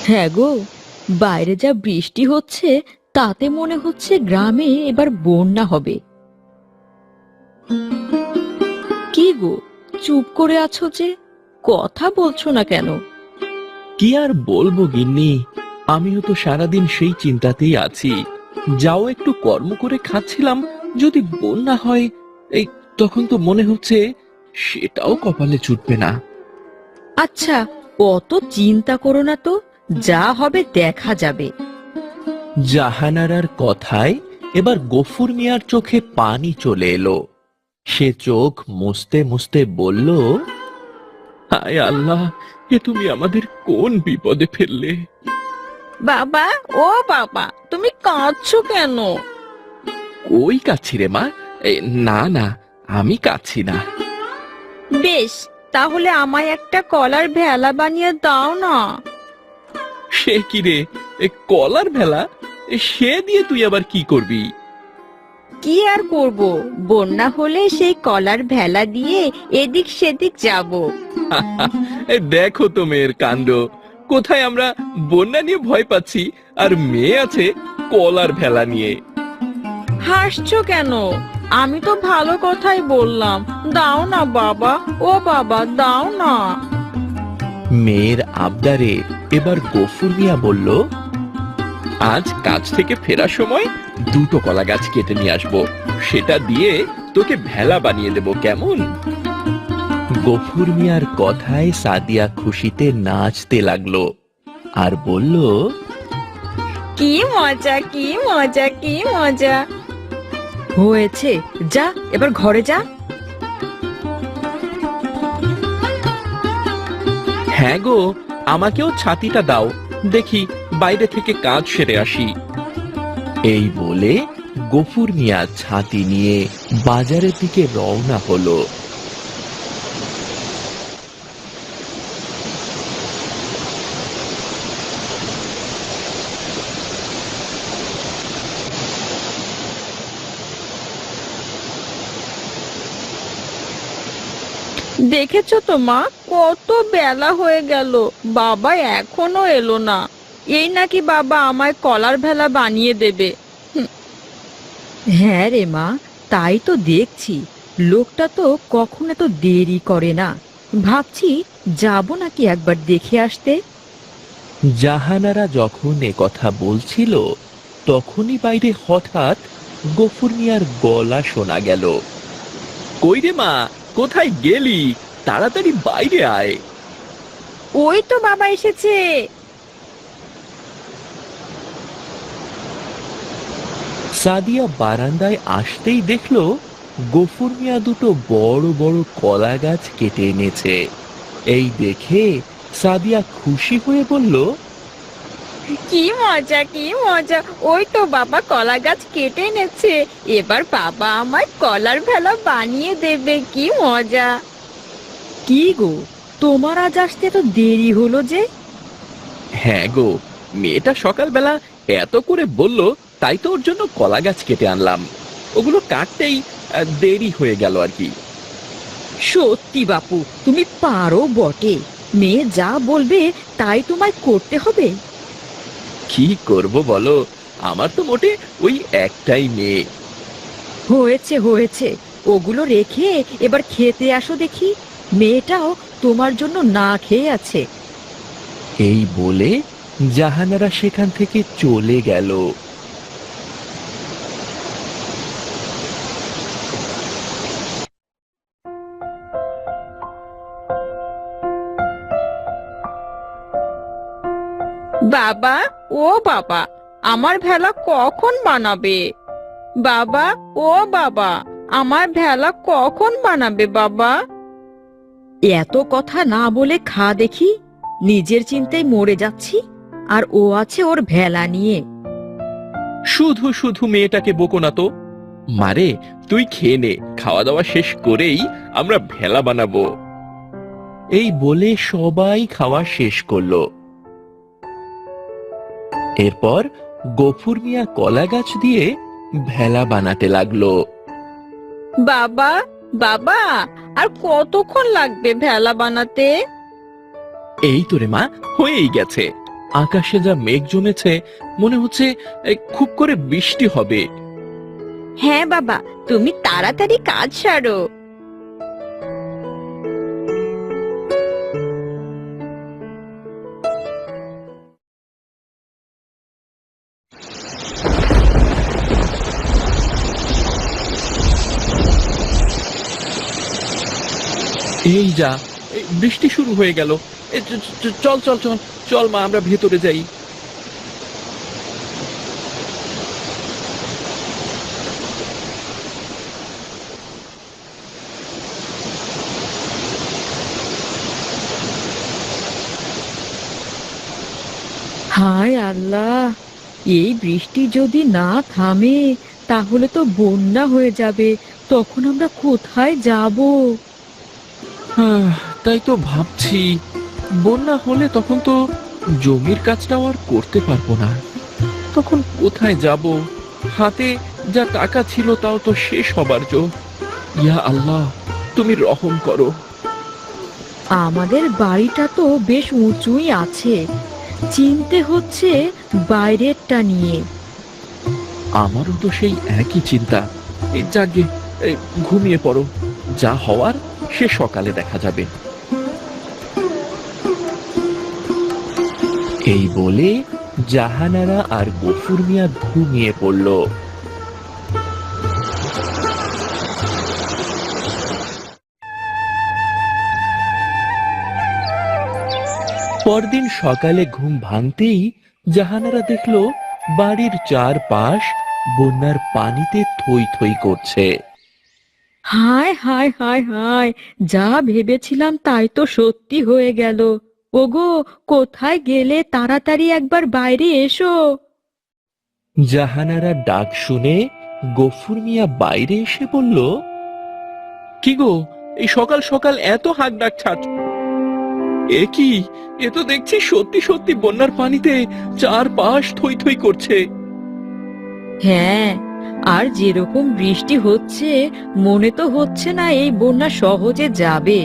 হ্যাঁ গো, বাইরে যা বৃষ্টি হচ্ছে তাতে মনে হচ্ছে গ্রামে এবার বন্যা হবে। কি গো, চুপ করে আছো যে, কথা বলছো না কেন? কি আর বলবো গিন্নি, আমিও তো সারাদিন সেই চিন্তাতেই আছি। যাও একটু কর্ম করে খাচ্ছিলাম, যদি বন্যা হয় এই তখন তো মনে হচ্ছে সেটাও কপালে জুটবে না। আচ্ছা, অত চিন্তা করো না তো, যা হবে দেখা যাবে। জাহানারার কথায় এবার গফুর মিয়ার চোখে পানি চলে এলো। সে চোখ মুছতে মুছতে বলল, হায় আল্লাহ, এ তুমি আমাদের কোন বিপদে ফেললে। বাবা, ও বাবা, তুমি কাঁদছো কেন? ওই কাচ্ছি রে মা। না না, আমি কাচ্ছি না। বেশ, তাহলে আমায় একটা কলার ভেলা বানিয়ে দাও না। সে কি রে, কলার ভেলা? সে দিয়ে তুই আবার কি করবি? কি আর করব, বন্যা হলে সেই কলার ভেলা দিয়ে এদিক সেদিক যাব। দেখো তো মেয়ের কাণ্ড, কোথায় আমরা বন্যা নিয়ে ভয় পাচ্ছি আর মেয়ে আছে কলার ভেলা নিয়ে। হাসছো কেন? আমি তো ভালো কথাই বললাম। দাও না বাবা, ও বাবা, দাও না। মেয়ের আবদারে এবার গফুর মিয়া বলল, আজ কাজ থেকে ফেরার সময় দুটো কলা গাছ কেটে নিয়ে আসবো, সেটা দিয়ে তোকে ভেলা বানিয়ে দেব, কেমন? গফুর মিয়ার কথায় সাদিয়া খুশিতে নাচতে লাগলো আর বলল, কি মজা, কি মজা, কি মজা হয়েছে। যা, এবার ঘরে যা। হ্যাঁ গো, আমাকেও ছাতিটা দাও, দেখি বাইরে থেকে কাজ সেরে আসি। এই বলে গফুর মিয়া ছাতি নিয়ে বাজারের দিকে রওনা হলো। দেখেছো তো মা, কত বেলা হয়ে গেল, বাবা এখনো এলো না। এই নাকি বাবা আমায় কলার ভেলা বানিয়ে দেবে। হ্যাঁ রে মা, তাই তো দেখছি, লোকটা তো কখন এত দেরি করে না। ভাবছি যাব নাকি একবার দেখে আসতে। জাহানারা যখন এ কথা বলছিল তখনই বাইরে হঠাৎ গফুর মিয়ার গলা শোনা গেল। কই রে মা, কোথায় গেলি? তাড়াতাড়ি বাইরে আয়। ওই তো বাবা এসেছে। সাদিয়া বারান্দায় আসতেই দেখলো গফুর মিয়া দুটো বড় বড় কলা গাছ কেটে এনেছে। এই দেখে সাদিয়া খুশি হয়ে বলল, কি মজা, কি মজা, ওই তো বাবা কলা গাছ কেটে এনেছে। এবার বাবা আমায় কলার ভেলা বানিয়ে দেবে, কি মজা। কি গো, তোমার আজ আসতে তো দেরি হলো যে? হ্যাঁ গো, মেয়েটা সকালবেলা এত করে বলল, তাই তো ওর জন্য কলা গাছ কেটে আনলাম। ওগুলো কাটতেই দেরি হয়ে গেল আর কি। সত্যি বাপু, তুমি পারো বটে। মেয়ে যা বলবে তাই তোমায় করতে হবে। কি করব বলো, আমার তো মোটে ওই একটাই মেয়ে। হয়েছে হয়েছে, ওগুলো রেখে এবার খেতে আসো দেখি। মেয়েটাও তোমার জন্য না খেয়ে আছে। এই বলে জাহানারা সেখান থেকে চলে গেল। বাবা, ও বাবা, আমার ভেলা কখন বানাবে? বাবা, ও বাবা, আমার ভেলা কখন বানাবে বাবা? এত কথা না বলে খা দেখি। নিজের চিন্তায় মরে যাচ্ছি, আর ও আছে ওর ভেলা নিয়ে। শুধু শুধু মেয়েটাকে বকো না তো। মারে, তুই খেয়ে নে, খাওয়া দাওয়া শেষ করেই আমরা ভেলা বানাবো। এই বলে সবাই খাওয়া শেষ করলো। এরপর গফুর মিয়া কলা গাছ দিয়ে ভেলা বানাতে লাগলো। বাবা, বাবা, আর কতক্ষণ লাগবে ভেলা বানাতে? এই তো রে মা, হয়েই গেছে। আকাশে যা মেঘ জমেছে, মনে হচ্ছে খুব করে বৃষ্টি হবে। হ্যাঁ বাবা, তুমি তাড়াতাড়ি কাজ সারো। এই যা, বৃষ্টি শুরু হয়ে গেল। চল চল চল চল মা, আমরা ভেতরে যাই। হায় আল্লাহ, এই বৃষ্টি যদি না থামে তাহলে তো বন্যা হয়ে যাবে। তখন আমরা কোথায় যাব? তাই তো ভাবছি, বন্যা হলে তখন তো জমির কাজটাও আর করতে পারবো না। তখন কোথায় যাব? হাতে যা টাকা ছিল তাও তো শেষ হবার জো। ইয়া আল্লাহ, তুমি রহম করো। আমাদের বাড়িটা তো বেশ উঁচুই আছে, চিনতে হচ্ছে বাইরেরটা নিয়ে। আমারও তো সেই একই চিন্তা। যাকে ঘুমিয়ে পড়ো, যা হওয়ার সে সকালে দেখা যাবে। এই বলে জাহানারা আর গফুর মিয়া ঘুমিয়ে পড়ল। পরদিন সকালে ঘুম ভাঙতেই জাহানারা দেখলো বাড়ির চারপাশ বন্যার পানিতে থই থই করছে। হায় হায় হায় হায়, যা ভেবেছিলাম তাই তো সত্যি হয়ে গেল। ওগো, কোথায় গেলে? তাড়াতাড়ি একবার বাইরে এসো। জাহানারা ডাক শুনে গফুর মিয়া বাইরে এসে বলল, কি গো, এই সকাল সকাল এত হাঁক ডাক ছাড়? এ কি, এ তো দেখছি সত্যি সত্যি বন্যার পানিতে চারপাশ থই থই করছে। হ্যাঁ, আর যেরকম বৃষ্টি হচ্ছে, মনে তো হচ্ছে না এই বন্যা সহজে যাবে।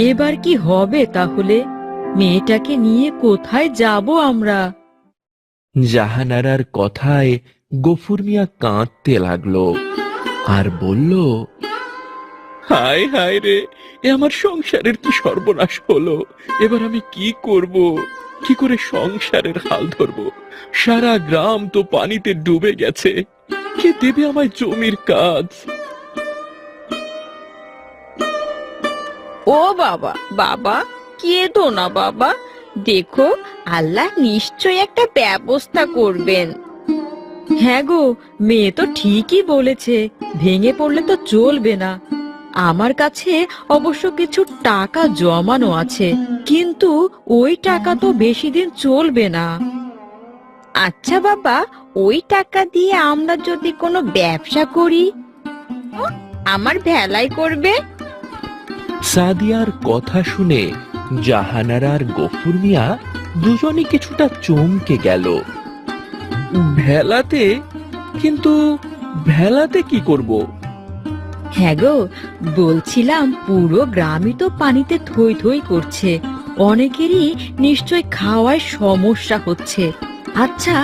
এবার কি হবে তাহলে? মেয়েটাকে নিয়ে কোথায় যাব আমরা? জাহানারার কথায় গফুর মিয়া কাঁদতে লাগলো আর বলল, হায় হায় রে, এ আমার সংসারের কি সর্বনাশ হলো। এবার আমি কি করব? কি করে সংসারের হাল ধরবো? সারা গ্রাম তো পানিতে ডুবে গেছে। কে দেবে আমায় জমির কাজ? ও বাবা, বাবা কেঁদো না বাবা, দেখো আল্লাহ নিশ্চয় একটা ব্যবস্থা করবেন। হ্যাঁ গো, মেয়ে তো ঠিকই বলেছে, ভেঙে পড়লে তো চলবে না। আমার কাছে অবশ্য কিছু টাকা জমানো আছে, কিন্তু ওই টাকা তো বেশি দিন চলবে না। আচ্ছা বাবা, ওই টাকা দিয়ে আমরা যদি কোনো ব্যবসা করি, আমার ভেলাই করবে। সাদিয়ার কথা শুনে জাহানারা আর গফুর মিয়া দুজনে কিছুটা চমকে গেল। ভেলাতে? কিন্তু ভেলাতে কি করব? হ্যাঁ গো, বলছিলাম পুরো গ্রামই তো পানিতে থই থই করছে, অনেকেরই নিশ্চয় খাওয়ায় সমস্যা হচ্ছে। আচ্ছা,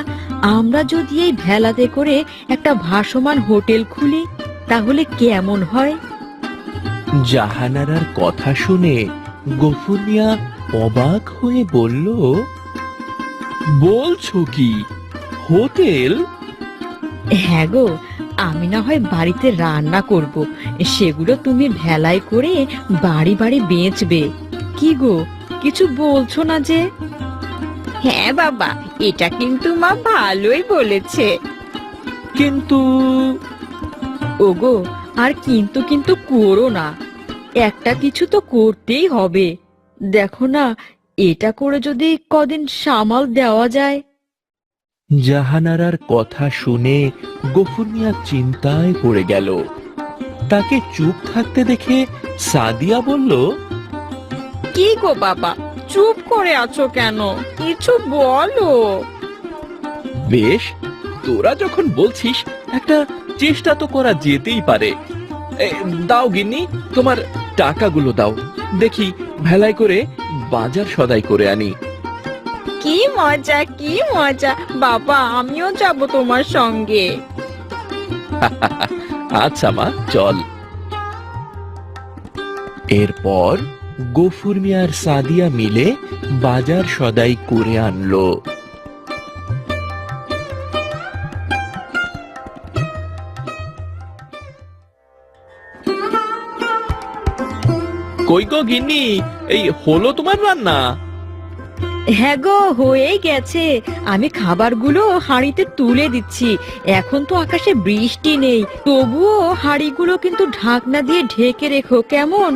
আমরা যদি এই ভেলাতে করে একটা ভাসমান হোটেল খুলি তাহলে কেমন হয়? জাহানারার কথা শুনে গফুর মিয়া অবাক হয়ে বলল, বলছো কি, হোটেল? হ্যাঁ গো, আমি না হয় বাড়িতে রান্না করব, সেগুলো তুমি ভেলায় করে বাড়ি বাড়ি বেচবে। কি গো, কিছু বলছো না যে? হ্যাঁ বাবা, এটা কিন্তু মা ভালোই বলেছে। কিন্তু ওগো, আর কিন্তু কিন্তু করো না, একটা কিছু তো করতেই হবে। দেখো না, এটা করে যদি কদিন সামাল দেওয়া যায়। জাহানারার কথা শুনে গফুর মিয়া চিন্তায় পড়ে গেল। তাকে চুপ থাকতে দেখে সাদিয়া বলল, কি গো বাবা, চুপ করে আছো কেন? কিছু বলো। বেশ, তোরা যখন বলছিস, একটা চেষ্টা তো করা যেতেই পারে। দাও গিন্নি, তোমার টাকাগুলো দাও, দেখি ভেলায় করে বাজার সদাই করে আনি। কি মজা কি মজা, বাবা আমিও যাব তোমার সঙ্গে। আচ্ছা মা, চল। এরপর গফুর মিয়া আর সাদিয়া মিলে বাজার সদাই করে আনলো। কই গো গিন্নি, এই হলো তোমার রান্না? হ্যাঁ গো, হয়ে গেছে। আমি খাবারগুলো হাঁড়িতে তুলে দিচ্ছি। এখন তো আকাশে বৃষ্টি নেই, তবুও হাঁড়িগুলো কিন্তু ঢাকনা দিয়ে ঢেকে রেখো, কেমন?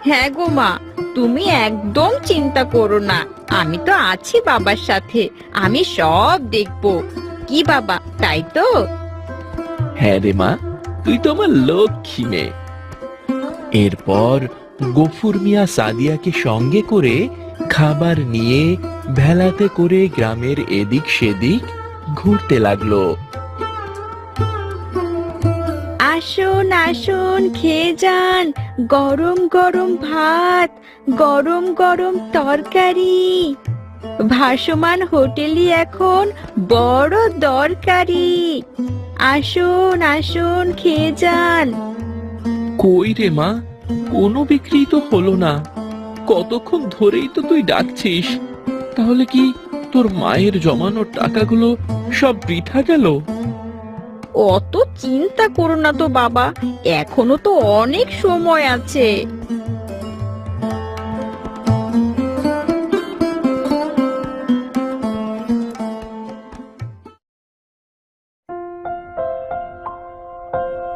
হ্যাঁ গো মা, তুমি একদম চিন্তা করো না, আমি তো আছি বাবার সাথে, আমি সব দেখবো। কি বাবা, তাই তো? হ্যাঁ রে মা, তুই তো আমার লক্ষ্মী মেয়ে। এরপর গফুর মিয়া সাদিয়াকে সঙ্গে করে খাবার নিয়ে ভেলাতে করে গ্রামের এদিক সেদিক ঘুরতে লাগলো। আসুন আসুন, খেয়ে যান, গরম গরম ভাত, গরম গরম তরকারি। ভাসমান হোটেলই এখন বড় দরকারি। আসুন আসুন, খেয়ে যান। কই রে মা, কোনো বিক্রি তো হলো না। কতক্ষণ ধরেই তো তুই ডাকছিস, তাহলে কি তোর মায়ের জমানোর টাকাগুলো সব বৃথা গেল? অত চিন্তা করো না তো বাবা, এখনো তো অনেক সময় আছে।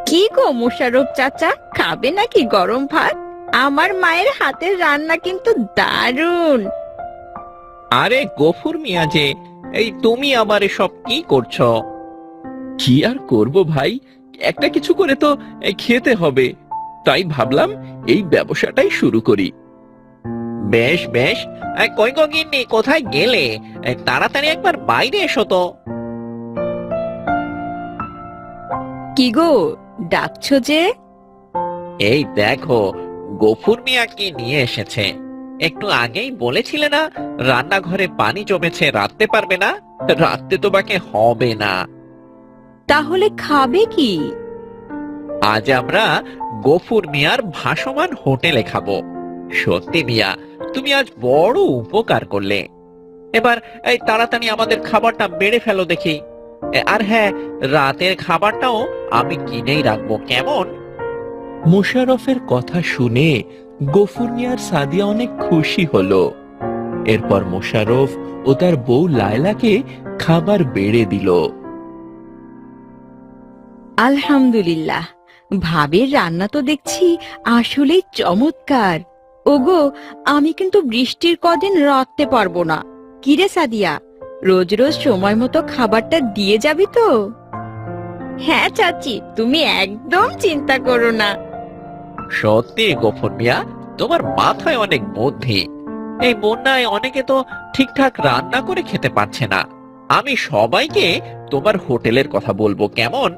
কি গো মোশাররফ চাচা, খাবে নাকি গরম ভাত? আমার মায়ের হাতের রান্না কিন্তু দারুণ। আরে গফুর মিয়া যে, এই তুমি আবার এসব কি করছো? কি আর করব ভাই, একটা কিছু করে তো খেতে হবে, তাই ভাবলাম এই ব্যবসাটাই শুরু করি। বেশ বেশ, কই গো গিন্নি, কোথায় গেলে? তাড়াতাড়ি একবার বাইরে এসো তো। কি গো, ডাকছো যে? এই দেখো, গফুর মিয়া কি নিয়ে এসেছে। একটু আগেই বলেছিলে না রান্নাঘরে পানি জমেছে, রাঁধতে পারবে না? রাঁধতে তো বাকে হবে না। তাহলে খাবে কি? আজ আমরা গফুর মিয়ার ভাসমান হোটেলে খাবো। সত্যি মিয়া, তুমি আজ বড় উপকার করলে। এবার এই তাড়াতাড়ি আমাদের খাবারটা বেড়ে ফেলো দেখি। আর হ্যাঁ, রাতের খাবারটাও আমি কিনেই রাখবো, কেমন? মোশাররফের কথা শুনে গফুর মিয়ার সাদিয়া অনেক খুশি হলো। এরপর মোশাররফ ও তার বউ লায়লাকে খাবার বেড়ে দিল। আলহামদুলিল্লাহ, ভাবির রান্না তো দেখছি আসলেই চমৎকার। ওগো, আমি কিন্তু বৃষ্টির কদিন রাঁধতে পারবো না। কিরে সাদিয়া, রোজ রোজ সময় মতো খাবারটা দিয়ে যাবি তো? হ্যাঁ চাচি, তুমি একদম চিন্তা করো না। সত্যি গফুর মিয়া, তোমার মাথায় অনেক বুদ্ধি। এই বন্যায় অনেকে তো ঠিকঠাক রান্না করে খেতে পারছে না। আমি সবাইকে তোমার হোটেলের কথা বলবো, কেমন?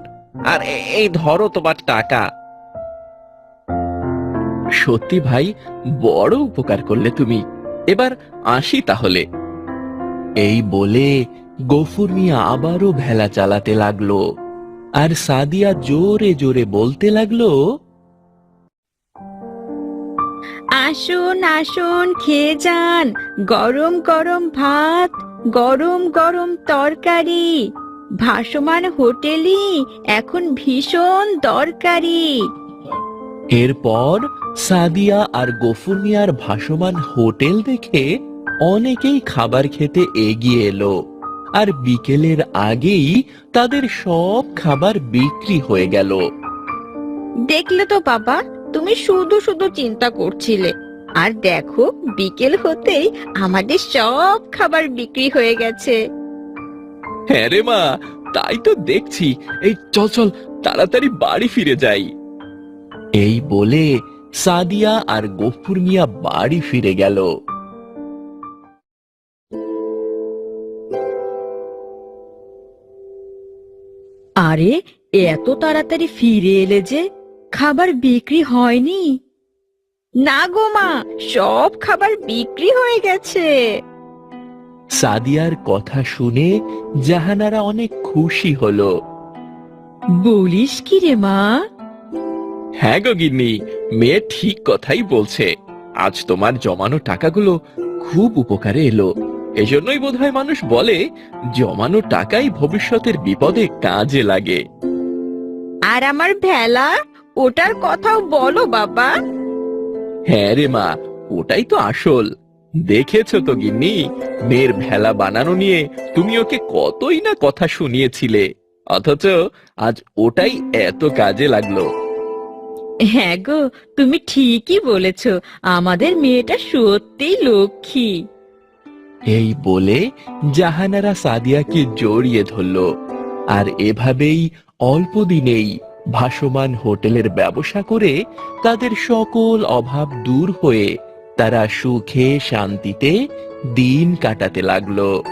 আর এই ধরো তোমার টাকা। সত্যি ভাই, বড় উপকার করলে তুমি। এবার আসি তাহলে। এই বলে গফুর মিয়া আবারও ভেলা চালাতে লাগলো, আর সাদিয়া জোরে জোরে বলতে লাগলো, আসুন আসুন, খেয়ে যান, গরম গরম ভাত, গরম গরম তরকারি। ভাসমান হোটেলই এখন ভীষণ দরকারি। এরপর সাদিয়া আর গফুর মিয়ার ভাসমান হোটেল দেখে অনেকেই খাবার খেতে এগিয়ে এলো, আর বিকেলের আগেই তাদের সব খাবার বিক্রি হয়ে গেল। দেখলে তো বাবা, তুমি শুধু শুধু চিন্তা করছিলে, আর দেখো বিকেল হতেই আমাদের সব খাবার বিক্রি হয়ে গেছে। হ্যাঁ রে মা, তাই তো দেখছি। এই চল চল, তাড়াতাড়ি বাড়ি ফিরে যাই। এই বলে সাদিয়া আর গফুর মিয়া বাড়ি ফিরে গেল। আরে, এত তাড়াতাড়ি ফিরে এলে যে, খাবার বিক্রি হয়নি? না গো মা, সব খাবার বিক্রি হয়ে গেছে। সাদিয়ার কথা শুনে জাহানারা অনেক খুশি হলো। বলিস কি রে মা? হ্যাঁ গো গিন্নি, মেয়ে ঠিক কথাই বলছে। আজ তোমার জমানো টাকাগুলো খুব উপকারে এলো। এজন্যই বোধহয় মানুষ বলে জমানো টাকাই ভবিষ্যতের বিপদে কাজে লাগে। আর আমার ভেলা, ওটার কথাও বলো বাবা। হ্যাঁ রে মা, ওটাই তো আসল। দেখেছো তো গিন্নি, মেয়ের ভেলা বানানো নিয়ে তুমি ওকে কতই না কথা শুনিয়েছিলে, অথচ আজ ওটাই এত কাজে লাগলো। হ্যাঁ গো, তুমি ঠিকই বলেছ। আমাদের মেয়েটা সত্যিই লক্ষ্মী। এই বলে জাহানারা সাদিয়াকে জড়িয়ে ধরল। আর এভাবেই অল্প দিনেই ভাসমান হোটেলের ব্যবসা করে তাদের সকল অভাব দূর হয়ে তারা সুখে শান্তিতে দিন কাটাতে লাগলো।